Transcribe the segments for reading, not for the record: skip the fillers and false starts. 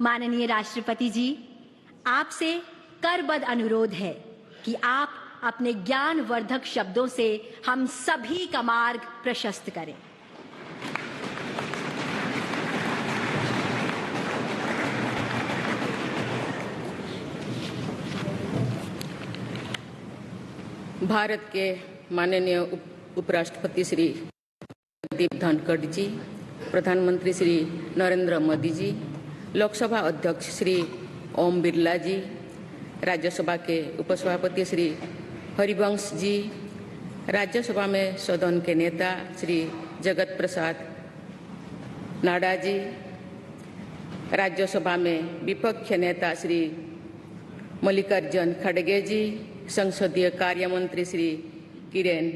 माननीय राष्ट्रपति जी, आपसे करबद्ध अनुरोध है कि आप अपने ज्ञानवर्धक शब्दों से हम सभी का मार्ग प्रशस्त करें। भारत के माननीय उपराष्ट्रपति श्री जगदीप धनखड़ जी, प्रधानमंत्री श्री नरेंद्र मोदी जी, लोकसभा अध्यक्ष श्री ओम बिरला जी, राज्यसभा के उपसभापति श्री हरिवंश जी, राज्यसभा में सदन के नेता श्री जगत प्रसाद नाडा जी, राज्यसभा में विपक्ष नेता श्री मल्लिकार्जुन खड़गे जी, संसदीय कार्य मंत्री श्री किरेन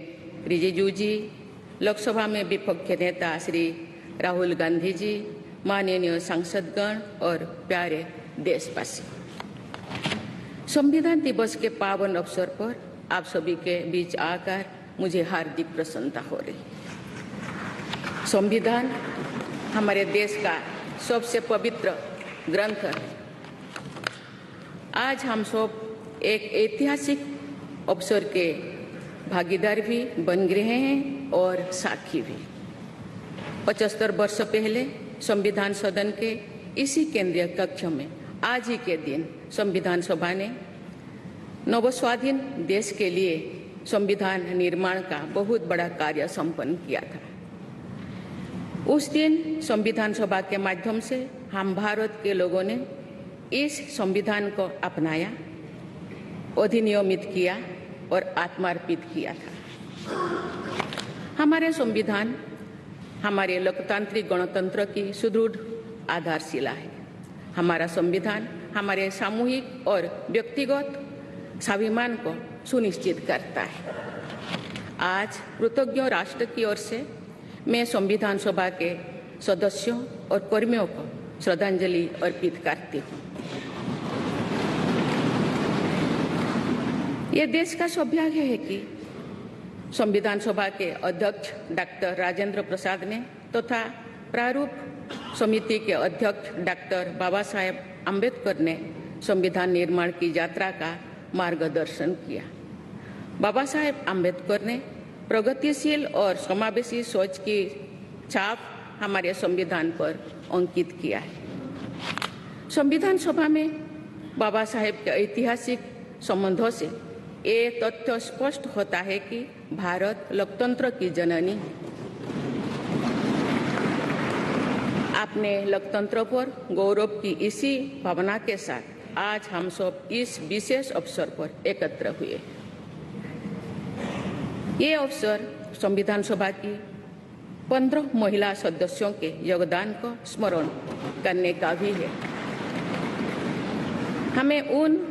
रिजिजू जी, लोकसभा में विपक्ष नेता श्री राहुल गांधी जी, माननीय सांसदगण और प्यारे देशवासी, संविधान दिवस के पावन अवसर पर आप सभी के बीच आकर मुझे हार्दिक प्रसन्नता हो रही। संविधान हमारे देश का सबसे पवित्र ग्रंथ है। आज हम सब एक ऐतिहासिक अवसर के भागीदार भी बन गए हैं और साक्षी भी। 75 वर्ष पहले संविधान सदन के इसी केंद्रीय कक्ष में आज ही के दिन संविधान सभा ने नवस्वाधीन देश के लिए संविधान निर्माण का बहुत बड़ा कार्य संपन्न किया था। उस दिन संविधान सभा के माध्यम से हम भारत के लोगों ने इस संविधान को अपनाया, अधिनियमित किया और आत्मार्पित किया था। हमारे संविधान हमारे लोकतांत्रिक गणतंत्र की सुदृढ़ आधारशिला है। हमारा संविधान हमारे सामूहिक और व्यक्तिगत स्वाभिमान को सुनिश्चित करता है। आज कृतज्ञ राष्ट्र की ओर से मैं संविधान सभा के सदस्यों और कर्मियों को श्रद्धांजलि अर्पित करती हूँ। ये देश का सौभाग्य है कि संविधान सभा के अध्यक्ष डॉक्टर राजेंद्र प्रसाद ने तथा प्रारूप समिति के अध्यक्ष डॉक्टर बाबा साहेब अम्बेडकर ने संविधान निर्माण की यात्रा का मार्गदर्शन किया। बाबा साहेब अम्बेडकर ने प्रगतिशील और समावेशी सोच की छाप हमारे संविधान पर अंकित किया है। संविधान सभा में बाबा साहेब के ऐतिहासिक संबंधों से ये तथ्य स्पष्ट होता है कि भारत लोकतंत्र की जननी है। अपने लोकतंत्र पर गौरव की इसी भावना के साथ आज हम सब इस विशेष अवसर पर एकत्र हुए। ये अवसर संविधान सभा की 15 महिला सदस्यों के योगदान को स्मरण करने का भी है। हमें उन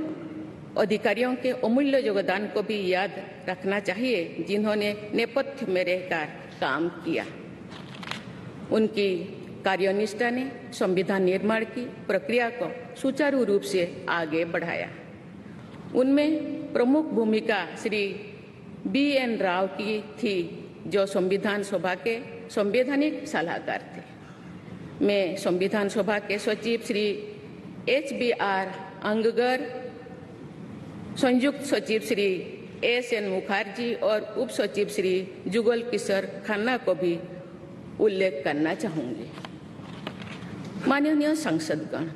अधिकारियों के अमूल्य योगदान को भी याद रखना चाहिए जिन्होंने नेपथ्य में रहकर काम किया। उनकी कार्यनिष्ठा ने संविधान निर्माण की प्रक्रिया को सुचारू रूप से आगे बढ़ाया। उनमें प्रमुख भूमिका श्री BN राव की थी, जो संविधान सभा के संवैधानिक सलाहकार थे। मैं संविधान सभा के सचिव श्री HBR अंगगर, संयुक्त सचिव श्री SN मुखर्जी और उप सचिव श्री जुगल किशोर खन्ना को भी उल्लेख करना चाहूंगी। माननीय सांसदगण,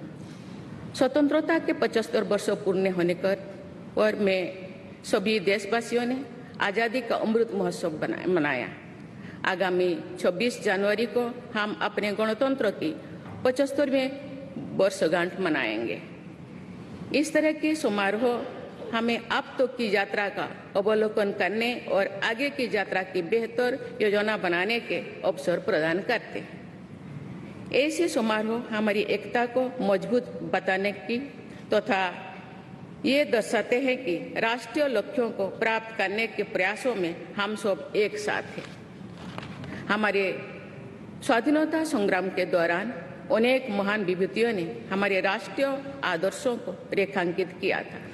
स्वतंत्रता के 75 वर्ष पूर्ण होने पर मैं सभी देशवासियों ने आज़ादी का अमृत महोत्सव मनाया। आगामी 26 जनवरी को हम अपने गणतंत्र की 75वें वर्षगांठ मनाएंगे। इस तरह के समारोह हमें अब तक की यात्रा का अवलोकन करने और आगे की यात्रा की बेहतर योजना बनाने के अवसर प्रदान करते हैं। ऐसे समारोह हमारी एकता को मजबूत बताने की तथा ये दर्शाते हैं कि राष्ट्रीय लक्ष्यों को प्राप्त करने के प्रयासों में हम सब एक साथ हैं। हमारे स्वाधीनता संग्राम के दौरान अनेक महान विभूतियों ने हमारे राष्ट्रीय आदर्शों को रेखांकित किया था।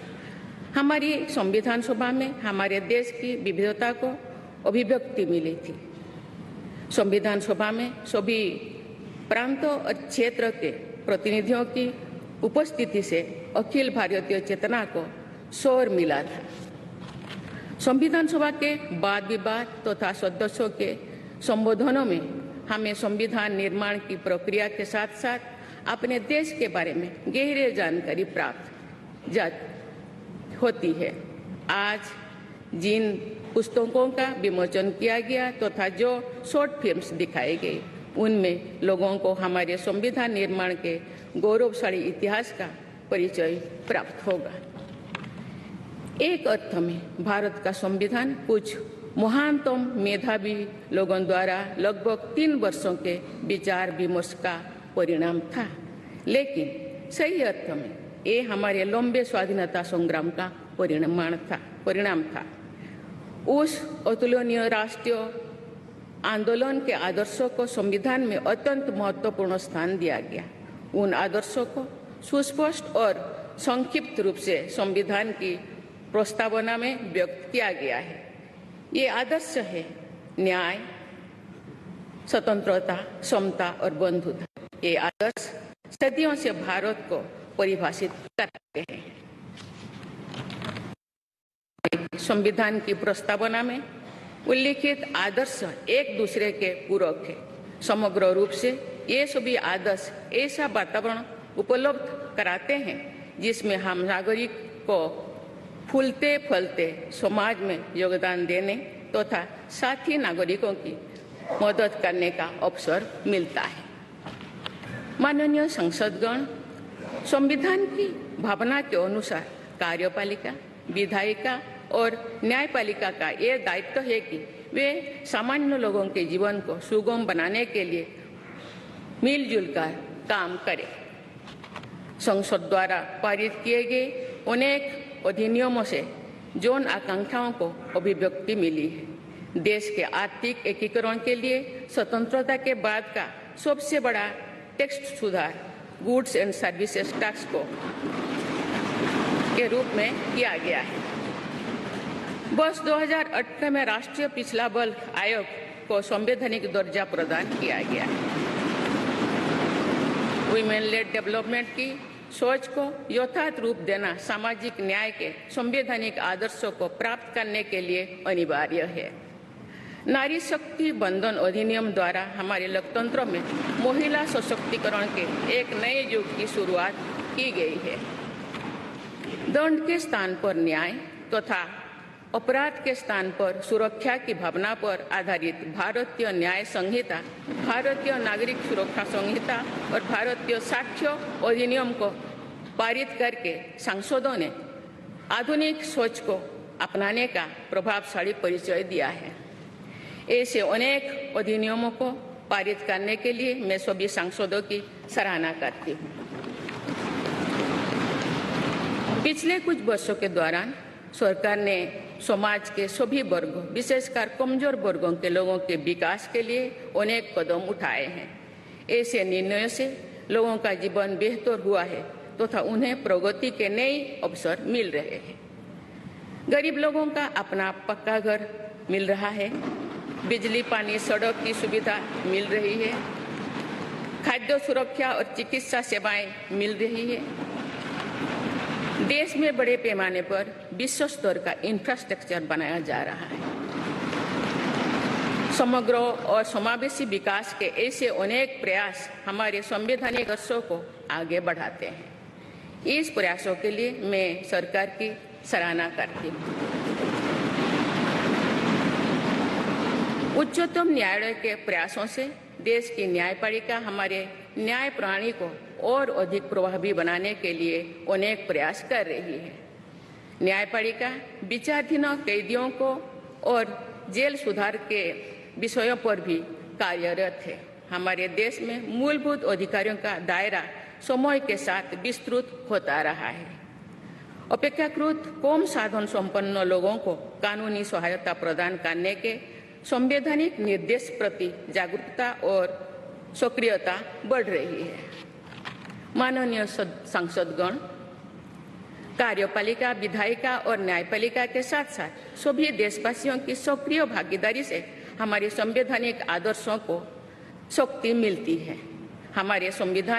हमारी संविधान सभा में हमारे देश की विविधता को अभिव्यक्ति मिली थी। संविधान सभा में सभी प्रांतों और क्षेत्र के प्रतिनिधियों की उपस्थिति से अखिल भारतीय चेतना को शोर मिला था। संविधान सभा के वाद विवाद तथा सदस्यों के संबोधनों में हमें संविधान निर्माण की प्रक्रिया के साथ साथ अपने देश के बारे में गहरी जानकारी प्राप्त होती है। आज जिन पुस्तकों का विमोचन किया गया तथा जो शॉर्ट फिल्म्स दिखाए गए, उनमें लोगों को हमारे संविधान निर्माण के गौरवशाली इतिहास का परिचय प्राप्त होगा। एक अर्थ में भारत का संविधान कुछ महानतम मेधावी लोगों द्वारा लगभग 3 वर्षों के विचार विमर्श का परिणाम था, लेकिन सही अर्थ में ये हमारे लंबे स्वाधीनता संग्राम का परिणाम था। उस अतुलनीय राष्ट्रीय आंदोलन के आदर्शों को संविधान में अत्यंत महत्वपूर्ण स्थान दिया गया। उन आदर्शों को सुस्पष्ट और संक्षिप्त रूप से संविधान की प्रस्तावना में व्यक्त किया गया है। ये आदर्श है न्याय, स्वतंत्रता, समता और बंधुता। ये आदर्श सदियों से भारत को परिभाषित करते हैं। संविधान की प्रस्तावना में उल्लिखित आदर्श एक दूसरे के पूरक है। समग्र रूप से ये सभी आदर्श ऐसा वातावरण उपलब्ध कराते हैं जिसमें हम नागरिक को फूलते फलते समाज में योगदान देने तथा साथी नागरिकों की मदद करने का अवसर मिलता है। माननीय संसदगण, संविधान की भावना के अनुसार कार्यपालिका, विधायिका और न्यायपालिका का यह दायित्व है कि वे सामान्य लोगों के जीवन को सुगम बनाने के लिए मिलजुल कर काम करें। संसद द्वारा पारित किए गए अनेक अधिनियमों से जन आकांक्षाओं को अभिव्यक्ति मिली है। देश के आर्थिक एकीकरण के लिए स्वतंत्रता के बाद का सबसे बड़ा टैक्स सुधार गुड्स एंड सर्विसेज टैक्स को के रूप में किया गया है। वर्ष 2018 में राष्ट्रीय पिछड़ा वर्ग आयोग को संवैधानिक दर्जा प्रदान किया गया है। वुमेन लेड डेवलपमेंट की सोच को यथार्थ रूप देना सामाजिक न्याय के संवैधानिक आदर्शों को प्राप्त करने के लिए अनिवार्य है। नारी शक्ति बंधन अधिनियम द्वारा हमारे लोकतंत्र में महिला सशक्तिकरण के एक नए युग की शुरुआत की गई है। दंड के स्थान पर न्याय तथा अपराध के स्थान पर सुरक्षा की भावना पर आधारित भारतीय न्याय संहिता, भारतीय नागरिक सुरक्षा संहिता और भारतीय साक्ष्य अधिनियम को पारित करके सांसदों ने आधुनिक सोच को अपनाने का प्रभावशाली परिचय दिया है। ऐसे अनेक अधिनियमों को पारित करने के लिए मैं सभी सांसदों की सराहना करती हूँ। पिछले कुछ वर्षों के दौरान सरकार ने समाज के सभी वर्गों, विशेषकर कमजोर वर्गों के लोगों के विकास के लिए अनेक कदम उठाए हैं। ऐसे निर्णयों से लोगों का जीवन बेहतर हुआ है तथा उन्हें प्रगति के नए अवसर मिल रहे हैं। गरीब लोगों का अपना पक्का घर मिल रहा है, बिजली, पानी, सड़क की सुविधा मिल रही है, खाद्य सुरक्षा और चिकित्सा सेवाएं मिल रही है। देश में बड़े पैमाने पर विश्व स्तर का इंफ्रास्ट्रक्चर बनाया जा रहा है। समग्र और समावेशी विकास के ऐसे अनेक प्रयास हमारे संवैधानिक आदर्शों को आगे बढ़ाते हैं। इस प्रयासों के लिए मैं सरकार की सराहना करती हूँ। उच्चतम न्यायालय के प्रयासों से देश की न्यायपालिका हमारे न्याय प्रणाली को और अधिक प्रभावी बनाने के लिए अनेक प्रयास कर रही है। न्यायपालिका विचाराधीन कैदियों को और जेल सुधार के विषयों पर भी कार्यरत है। हमारे देश में मूलभूत अधिकारों का दायरा समय के साथ विस्तृत होता रहा है। अपेक्षाकृत कम साधन संपन्न लोगों को कानूनी सहायता प्रदान करने के संवैधानिक निर्देश प्रति जागरूकता और सक्रियता बढ़ रही है। माननीय सांसदगण, कार्यपालिका, विधायिका और न्यायपालिका के साथ साथ सभी देशवासियों की सक्रिय भागीदारी से हमारे संवैधानिक आदर्शों को शक्ति मिलती है। हमारे संविधान